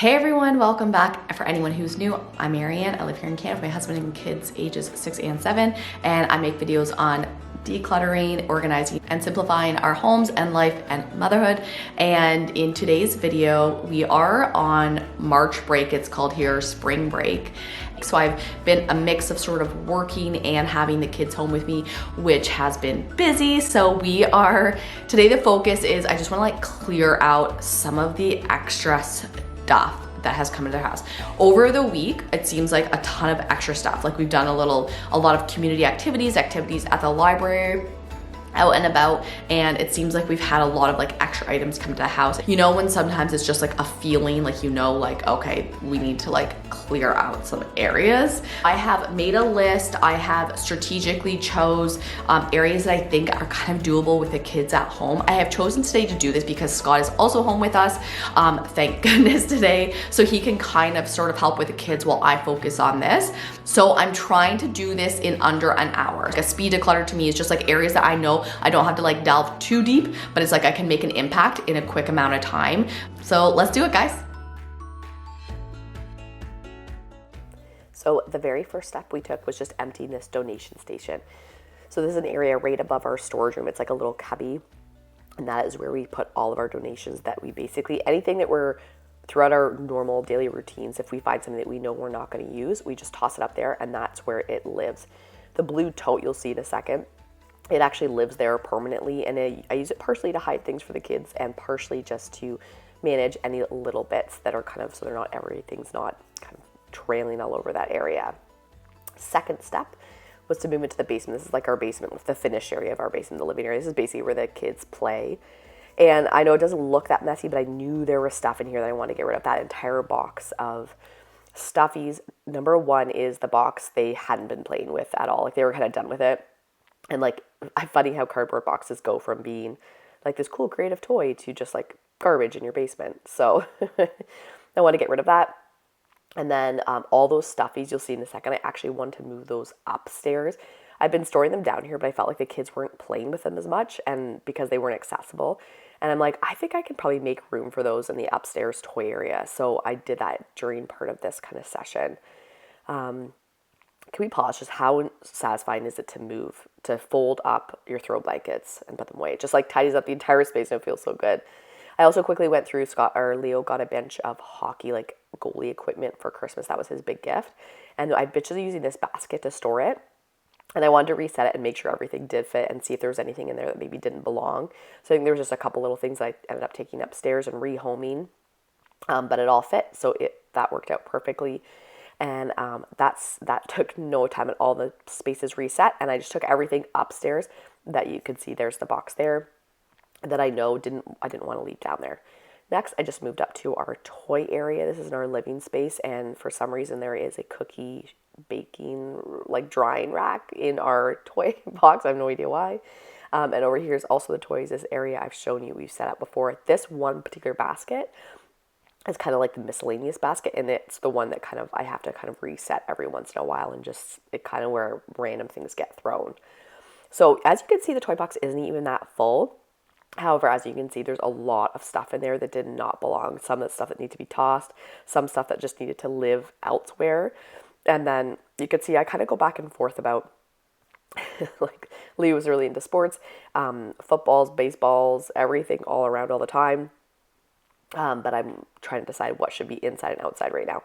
Hey everyone, welcome back. For anyone who's new, I'm Marianne. I live here in Canada with my husband and kids ages 6 and 7, and I make videos on decluttering, organizing, and simplifying our homes and life and motherhood. And in today's video, we are on March break. It's called here spring break. So I've been a mix of sort of working and having the kids home with me, which has been busy. So today the focus is I just wanna clear out some of the extra stuff that has come into the house. Over the week, it seems like a ton of extra stuff. Like we've done a lot of community activities at the library, out and about, and it seems like we've had a lot of extra items come to the house. You know, when sometimes it's just a feeling okay, we need to clear out some areas. I have made a list. I have strategically chose areas that I think are kind of doable with the kids at home. I have chosen today to do this because Scott is also home with us, thank goodness today, so he can kind of sort of help with the kids while I focus on this. So I'm trying to do this in under an hour. A speed declutter to me is just areas that I know I don't have to delve too deep, but it's I can make an impact in a quick amount of time. So let's do it, guys. So the very first step we took was just emptying this donation station. So this is an area right above our storage room. It's a little cubby, and that is where we put all of our donations that we basically, anything that we're throughout our normal daily routines, if we find something that we know we're not going to use, we just toss it up there, and that's where it lives. The blue tote you'll see in a second, it actually lives there permanently, and I use it partially to hide things for the kids and partially just to manage any little bits that are so everything's not kind of trailing all over that area. Second step was to move into the basement. This is our basement, with the finished area of our basement, the living area. This is basically where the kids play. And I know it doesn't look that messy, but I knew there was stuff in here that I wanted to get rid of. That entire box of stuffies. Number one is the box they hadn't been playing with at all. They were kind of done with it. And funny how cardboard boxes go from being this cool creative toy to just garbage in your basement. So I want to get rid of that. And then all those stuffies you'll see in a second, I actually want to move those upstairs. I've been storing them down here, but I felt like the kids weren't playing with them as much, and because they weren't accessible. And I'm I think I can probably make room for those in the upstairs toy area. So I did that during part of this kind of session. Can we pause? Just how satisfying is it to fold up your throw blankets and put them away? It just tidies up the entire space, and it feels so good. I also quickly went through, Leo got a bunch of hockey, goalie equipment for Christmas. That was his big gift. And I've been using this basket to store it. And I wanted to reset it and make sure everything did fit and see if there was anything in there that maybe didn't belong. So I think there was just a couple little things I ended up taking upstairs and rehoming. But it all fit, so that worked out perfectly. And that took no time at all. The space is reset, and I just took everything upstairs that you could see. There's the box there that I didn't want to leave down there. Next, I just moved up to our toy area. This is in our living space, and for some reason there is a cookie baking, drying rack in our toy box. I have no idea why. And over here is also the toys. This area I've shown you, we've set up before. This one particular basket is kind of the miscellaneous basket, and it's the one that I have to reset every once in a while, and just it where random things get thrown. So as you can see, the toy box isn't even that full. However, as you can see, there's a lot of stuff in there that did not belong. Some of the stuff that needed to be tossed, some stuff that just needed to live elsewhere. And then you could see I kind of go back and forth about Lee was really into sports, footballs, baseballs, everything all around all the time. But I'm trying to decide what should be inside and outside right now.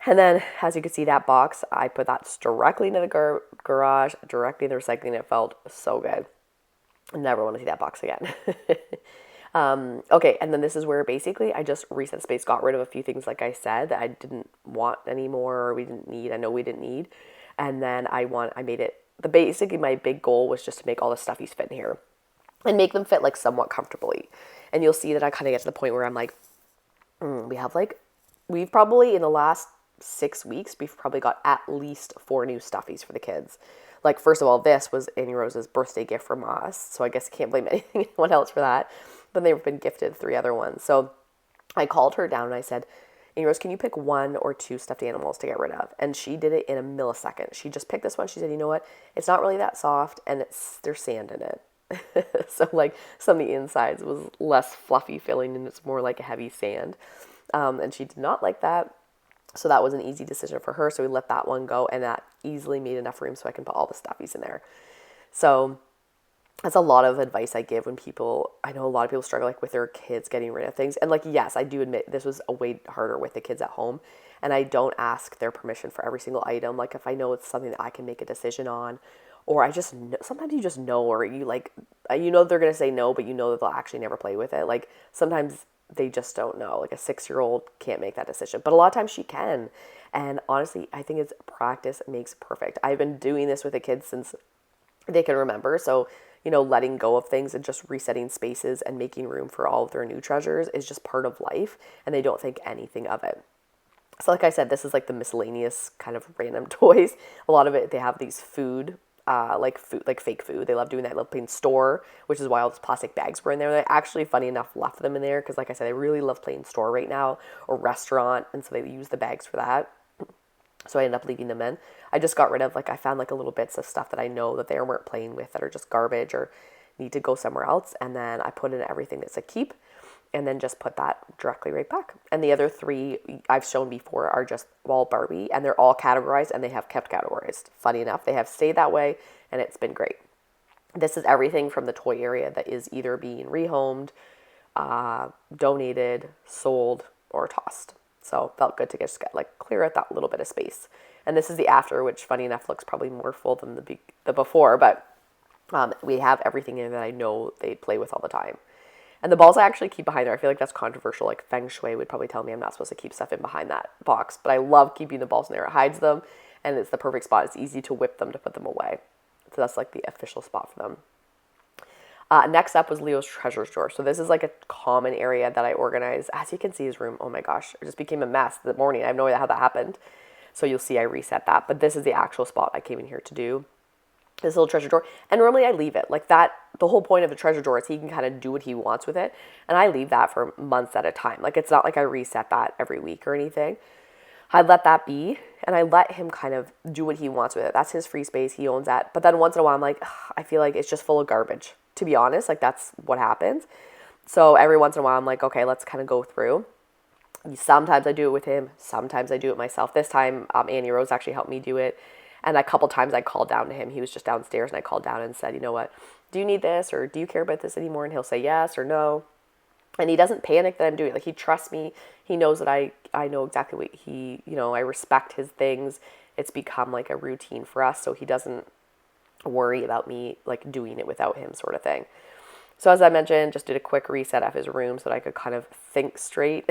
And then, as you can see, that box, I put that directly into the garage, directly in the recycling. It felt so good. I never want to see that box again. Okay, and then this is where basically I just reset space, got rid of a few things, like I said, that I didn't want anymore, or we didn't need. I know we didn't need. And then basically my big goal was just to make all the stuffies fit in here and make them fit somewhat comfortably. And you'll see that I kind of get to the point where I'm we've probably in the last 6 weeks, we've probably got at least 4 new stuffies for the kids. First of all, this was Annie Rose's birthday gift from us, so I guess I can't blame anyone else for that. But they've been gifted 3 other ones. So I called her down and I said, Annie Rose, can you pick 1 or 2 stuffed animals to get rid of? And she did it in a millisecond. She just picked this one. She said, you know what? It's not really that soft, and there's sand in it. So some of the insides was less fluffy feeling, and it's more like a heavy sand. And she did not like that. So that was an easy decision for her. So we let that one go, and that easily made enough room so I can put all the stuffies in there. So that's a lot of advice I give when people, I know a lot of people struggle like with their kids getting rid of things. And like, yes, I do admit this was a way harder with the kids at home. And I don't ask their permission for every single item. Like if I know it's something that I can make a decision on, or I just know, sometimes you just know, or you like, you know, they're going to say no, but you know that they'll actually never play with it. Like sometimes they just don't know. Like a 6-year-old can't make that decision, but a lot of times she can. And honestly, I think it's practice makes perfect. I've been doing this with the kids since they can remember. So, you know, letting go of things and just resetting spaces and making room for all of their new treasures is just part of life, and they don't think anything of it. So like I said, this is like the miscellaneous kind of random toys. A lot of it, they have these food, like fake food. They love doing that. They love playing store, which is why all those plastic bags were in there. They actually, funny enough, left them in there because, like I said, I really love playing store right now, or restaurant, and so they use the bags for that. So I ended up leaving them in. I just got rid of, like, I found like a little bits of stuff that I know that they weren't playing with that are just garbage or need to go somewhere else. And then I put in everything that's a keep, and then just put that directly right back. And the other 3 I've shown before are just all Barbie, and they're all categorized, and they have kept categorized. Funny enough, they have stayed that way, and it's been great. This is everything from the toy area that is either being rehomed, donated, sold, or tossed. So felt good to just get like clear out that little bit of space. And this is the after, which funny enough looks probably more full than the before, but we have everything in that I know they play with all the time. And the balls I actually keep behind there. I feel like that's controversial. Like Feng Shui would probably tell me I'm not supposed to keep stuff in behind that box, but I love keeping the balls in there. It hides them, and it's the perfect spot. It's easy to whip them to put them away. So that's like the official spot for them. Next up was Leo's treasures drawer. So this is like a common area that I organize. As you can see, his room, oh my gosh, it just became a mess the morning. I have no idea how that happened. So you'll see I reset that. But this is the actual spot I came in here to do. This little treasure drawer. And normally I leave it. Like that, the whole point of the treasure drawer is he can kind of do what he wants with it. And I leave that for months at a time. Like it's not like I reset that every week or anything. I let that be, and I let him kind of do what he wants with it. That's his free space. He owns that. But then once in a while, I'm like, I feel like it's just full of garbage. To be honest, like that's what happens. So every once in a while, I'm like, okay, let's kind of go through. Sometimes I do it with him. Sometimes I do it myself. This time, Annie Rose actually helped me do it. And a couple times I called down to him. He was just downstairs, and I called down and said, you know what, do you need this, or do you care about this anymore? And he'll say yes or no. And he doesn't panic that I'm doing it. Like he trusts me. He knows that I know exactly what he, you know, I respect his things. It's become like a routine for us. So he doesn't worry about me like doing it without him, sort of thing. So as I mentioned, just did a quick reset of his room so that I could kind of think straight.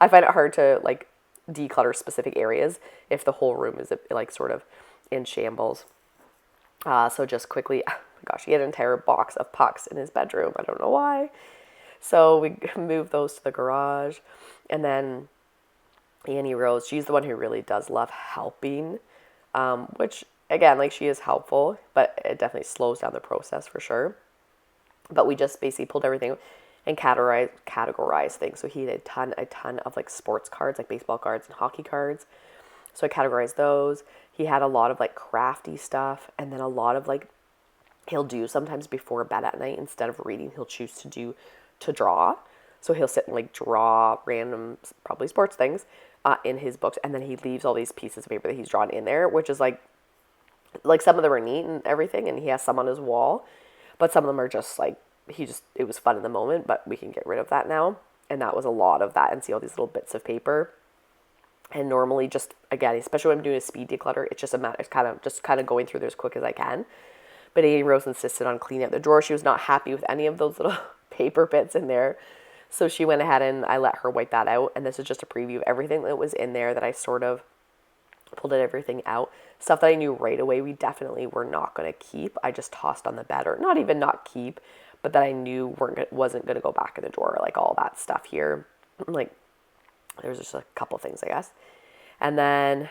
I find it hard to like declutter specific areas if the whole room is like sort of in shambles. So just quickly, oh my gosh, he had an entire box of pucks in his bedroom. I don't know why. So we moved those to the garage. And then Annie Rose, she's the one who really does love helping, which again, like she is helpful, but it definitely slows down the process for sure. But we just basically pulled everything and categorized things. So he had a ton of like sports cards, like baseball cards and hockey cards. So I categorized those. He had a lot of like crafty stuff, and then a lot of like, he'll do sometimes before bed at night, instead of reading, he'll choose to draw. So he'll sit and like draw random, probably sports things, in his books, and then he leaves all these pieces of paper that he's drawn in there, which is like some of them are neat and everything, and he has some on his wall, but some of them are just like, it was fun in the moment, but we can get rid of that now. And that was a lot of that, and see all these little bits of paper. And normally, just again, especially when I'm doing a speed declutter, it's just a matter of kind of going through there as quick as I can. But Amy Rose insisted on cleaning out the drawer. She was not happy with any of those little paper bits in there. So she went ahead and I let her wipe that out. And this is just a preview of everything that was in there that I sort of pulled everything out. Stuff that I knew right away we definitely were not going to keep. I just tossed on the bed, or not even not keep, but that I knew wasn't going to go back in the drawer. Like all that stuff here. Like there's just a couple things, I guess. And then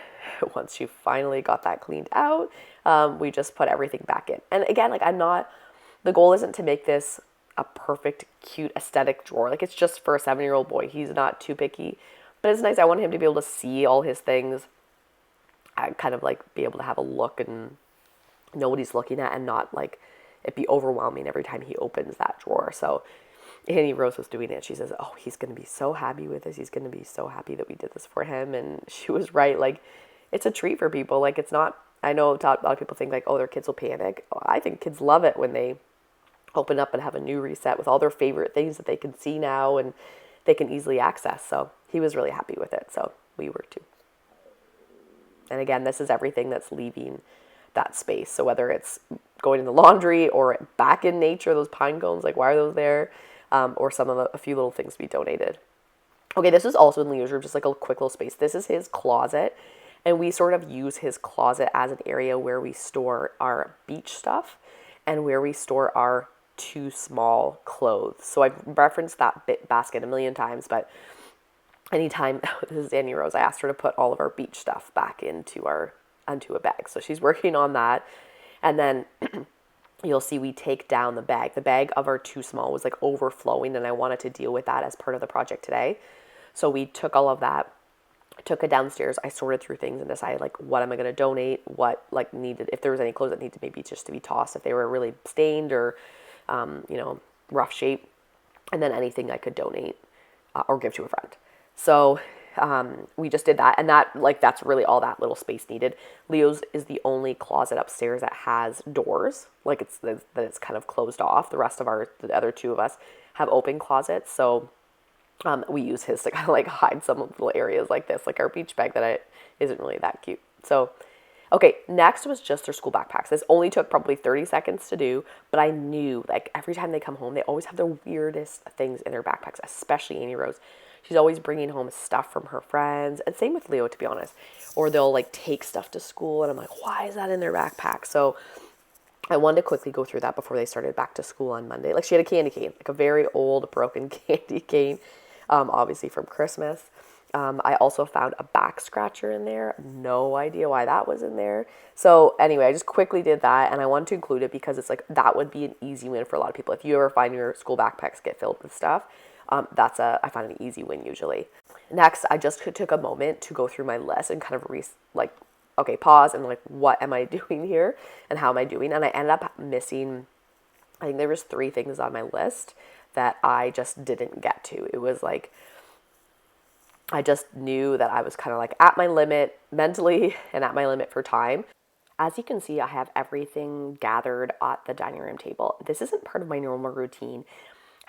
once you finally got that cleaned out, we just put everything back in. And again, like the goal isn't to make this a perfect, cute, aesthetic drawer. Like it's just for a 7-year-old boy. He's not too picky, but it's nice. I want him to be able to see all his things. I kind of like be able to have a look and know what he's looking at, and not like it be overwhelming every time he opens that drawer. So Annie Rose was doing it. She says, oh, he's going to be so happy with this. He's going to be so happy that we did this for him. And she was right. Like, it's a treat for people. Like, it's not, I know a lot of people think like, oh, their kids will panic. I think kids love it when they open up and have a new reset with all their favorite things that they can see now and they can easily access. So he was really happy with it. So we were too. And again, this is everything that's leaving that space. So whether it's going in the laundry or back in nature, those pine cones, like why are those there? Or a few little things we donated. Okay, this is also in Leo's room, just like a quick little space. This is his closet, and we sort of use his closet as an area where we store our beach stuff and where we store our too small clothes. So I've referenced that basket a million times, but anytime, this is Annie Rose, I asked her to put all of our beach stuff back onto a bag. So she's working on that. And then you'll see we take down the bag. The bag of our too small was like overflowing, and I wanted to deal with that as part of the project today. So we took all of that, took it downstairs. I sorted through things and decided like what am I going to donate, what like needed, if there was any clothes that needed maybe just to be tossed if they were really stained or rough shape, and then anything I could donate or give to a friend. So we just did that, and that's really all that little space needed. Leo's is the only closet upstairs that has doors, like it's kind of closed off. The rest of the other two of us have open closets, so we use his to kind of like hide some of the little areas like this, like our beach bag that isn't really that cute. So okay, next was just their school backpacks. This only took probably 30 seconds to do, but I knew like every time they come home, they always have the weirdest things in their backpacks, especially Annie Rose. She's always bringing home stuff from her friends, and same with Leo, to be honest. Or they'll like take stuff to school, and I'm like, why is that in their backpack? So I wanted to quickly go through that before they started back to school on Monday. Like she had a candy cane, like a very old broken candy cane, obviously from Christmas. I also found a back scratcher in there. No idea why that was in there. So anyway, I just quickly did that, and I wanted to include it because it's like that would be an easy win for a lot of people. If you ever find your school backpacks get filled with stuff, I find an easy win usually. Next, I just took a moment to go through my list and kind of okay, pause and like, what am I doing here and how am I doing? And I ended up missing, I think there was 3 things on my list that I just didn't get to. It was like, I just knew that I was kind of like at my limit mentally and at my limit for time. As you can see, I have everything gathered at the dining room table. This isn't part of my normal routine.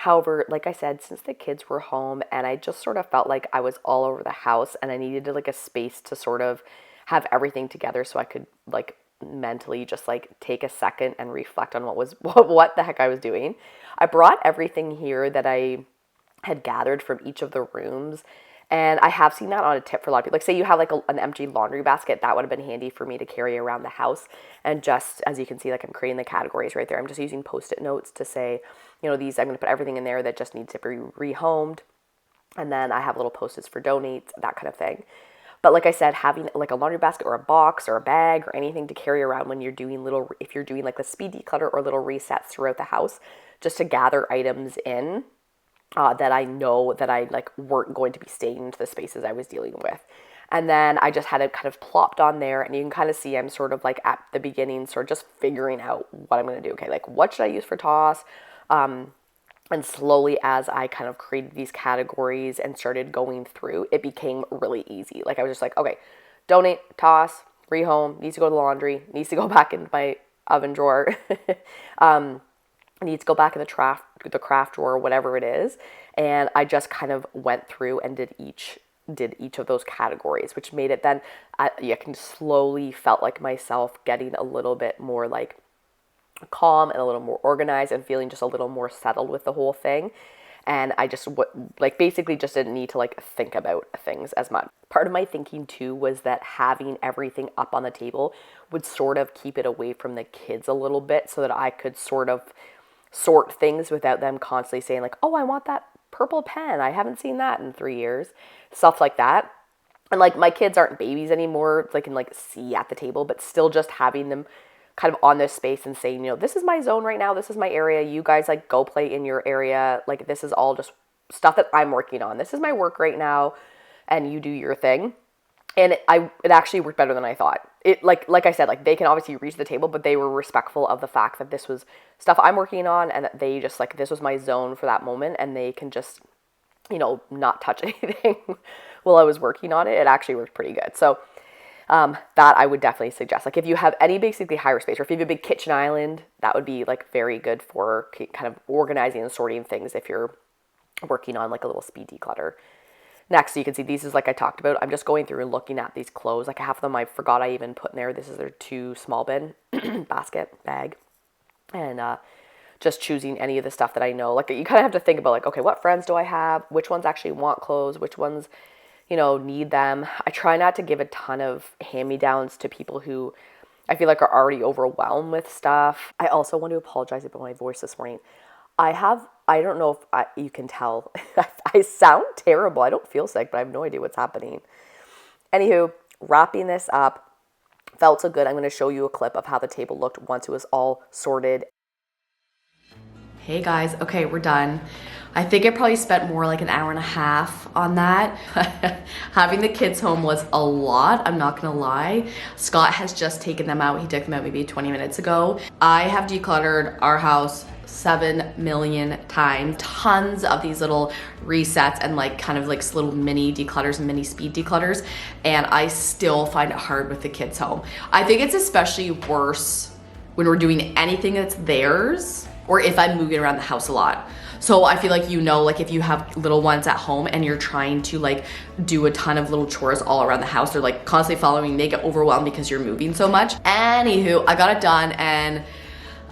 However, like I said, since the kids were home and I just sort of felt like I was all over the house and I needed like a space to sort of have everything together so I could like mentally just like take a second and reflect on what the heck I was doing. I brought everything here that I had gathered from each of the rooms. And I have seen that on a tip for a lot of people. Like say you have like an empty laundry basket, that would have been handy for me to carry around the house. And just as you can see, like I'm creating the categories right there. I'm just using Post-it notes to say, these, I'm going to put everything in there that just needs to be rehomed. And then I have little Post-its for donates, that kind of thing. But like I said, having like a laundry basket or a box or a bag or anything to carry around when you're doing if you're doing like the speed declutter or little resets throughout the house, just to gather items in that I know that I like weren't going to be staying into the spaces I was dealing with. And then I just had it kind of plopped on there, and you can kind of see I'm sort of like at the beginning, sort of just figuring out what I'm going to do. Okay, like what should I use for toss? And slowly as I kind of created these categories and started going through, it became really easy. Like I was just like, okay, donate, toss, rehome, needs to go to the laundry, needs to go back in my oven drawer. Needs to go back in the craft drawer, whatever it is. And I just kind of went through and did each of those categories, which made it then I can slowly felt like myself getting a little bit more like calm and a little more organized and feeling just a little more settled with the whole thing. And I just basically just didn't need to like think about things as much. Part of my thinking too was that having everything up on the table would sort of keep it away from the kids a little bit so that I could sort of sort things without them constantly saying like, oh, I want that purple pen. I haven't seen that in 3 years. Stuff like that. And like my kids aren't babies anymore. They can like see at the table, but still just having them kind of on this space and saying, this is my zone right now. This is my area. You guys like go play in your area. Like this is all just stuff that I'm working on. This is my work right now. And you do your thing. And it actually worked better than I thought. It like I said, like they can obviously reach the table, but they were respectful of the fact that this was stuff I'm working on, and that they just like, this was my zone for that moment, and they can just, not touch anything while I was working on it. It actually worked pretty good. So that I would definitely suggest. Like if you have any basically higher space, or if you have a big kitchen island, that would be like very good for kind of organizing and sorting things if you're working on like a little speed declutter. Next, so you can see these is like I talked about. I'm just going through and looking at these clothes. Like half of them I forgot I even put in there. This is their 2 small bin bag. And just choosing any of the stuff that I know. Like you kind of have to think about like, okay, what friends do I have? Which ones actually want clothes? Which ones, need them? I try not to give a ton of hand-me-downs to people who I feel like are already overwhelmed with stuff. I also want to apologize about my voice this morning. I don't know if you can tell, I sound terrible. I don't feel sick, but I have no idea what's happening. Anywho, wrapping this up, felt so good. I'm going to show you a clip of how the table looked once it was all sorted. Hey guys, okay, we're done. I think I probably spent more like an hour and a half on that. Having the kids home was a lot, I'm not gonna lie. Scott has just taken them out. He took them out maybe 20 minutes ago. I have decluttered our house 7 million times. Tons of these little resets and like kind of like little mini declutters and mini speed declutters. And I still find it hard with the kids home. I think it's especially worse when we're doing anything that's theirs, or if I'm moving around the house a lot. So I feel like, like if you have little ones at home and you're trying to like do a ton of little chores all around the house, they're like constantly following, they get overwhelmed because you're moving so much. Anywho, I got it done, and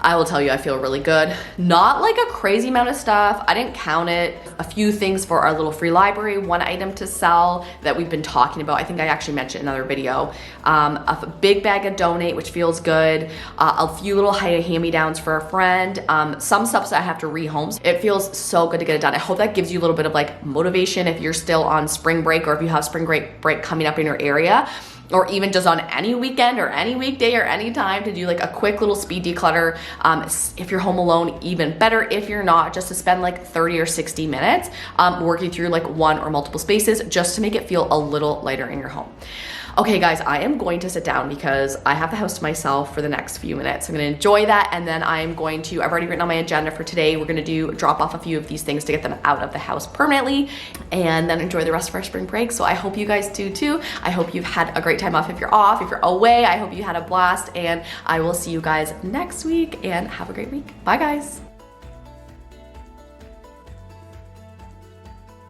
I will tell you, I feel really good. Not like a crazy amount of stuff. I didn't count it. A few things for our little free library, 1 item to sell that we've been talking about. I think I actually mentioned in another video. A big bag of donate, which feels good. A few little hand-me-downs for a friend. Some stuff that I have to rehome. It feels so good to get it done. I hope that gives you a little bit of like motivation if you're still on spring break, or if you have spring break coming up in your area, or even just on any weekend or any weekday or any time, to do like a quick little speed declutter. If you're home alone, even better. If you're not, just to spend like 30 or 60 minutes working through like one or multiple spaces, just to make it feel a little lighter in your home. Okay guys, I am going to sit down because I have the house to myself for the next few minutes. I'm gonna enjoy that, and then I've already written on my agenda for today, we're gonna drop off a few of these things to get them out of the house permanently, and then enjoy the rest of our spring break. So I hope you guys do too. I hope you've had a great time off if you're off. If you're away, I hope you had a blast, and I will see you guys next week, and have a great week. Bye guys.